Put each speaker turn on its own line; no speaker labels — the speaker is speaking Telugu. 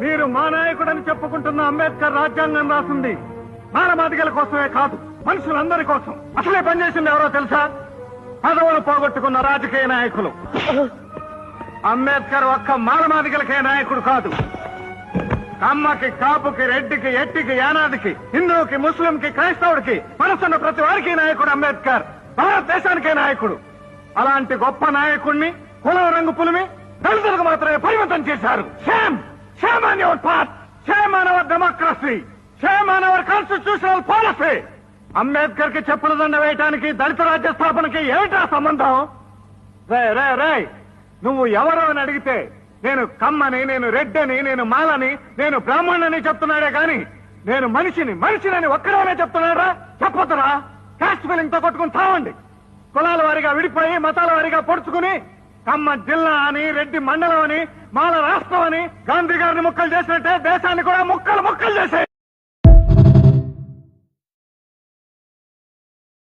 మీరు మా నాయకుడని చెప్పుకుంటున్న అంబేద్కర్ రాజ్యాంగం రాసింది మానవాధికల కోసమే కాదు, మనుషులందరి కోసం. అసలే పనిచేసింది ఎవరో తెలుసా? పదవులు పోగొట్టుకున్న రాజకీయ నాయకులు. అంబేద్కర్ ఒక్క మానవాధికలకే నాయకుడు కాదు. కమ్మకి, కాపుకి, రెడ్డికి, ఎట్టికి, యానాదికి, హిందువుకి, ముస్లింకి, క్రైస్తవుడికి మనసున్న ప్రతి వారికి నాయకుడు అంబేద్కర్. భారతదేశానికే నాయకుడు. అలాంటి గొప్ప నాయకుడిని కులం రంగు పులిమి దళితులకు మాత్రమే పరిమితం చేశారు. Shame shame on your part, shame on our democracy, shame on hour constitutional policy. Ambedkar కి చెప్పుల దండ వేయటానికి దళిత రాజ్య స్థాపనకి ఏమిటా సంబంధం? రే రే రే, నువ్వు ఎవరో అని అడిగితే నేను కమ్మని, నేను రెడ్డని, నేను మాలని, నేను బ్రాహ్మణుని చెప్తున్నాడే గాని నేను మనిషిని ఒక్కడనే చెప్తున్నాడా? చెప్పొద్దురా. కాస్ట్ ఫీలింగ్ తో కొట్టుకుని తావండి. కులాల వారిగా విడిపోయి మతాల వారిగా పొడుచుకుని కమ్మ జిల్లా అని, రెడ్డి మండలం అని, మాల రాష్ట్రం అని గాంధీ గారిని ముక్కలు చేసినట్టే దేశాన్ని కూడా ముక్కలు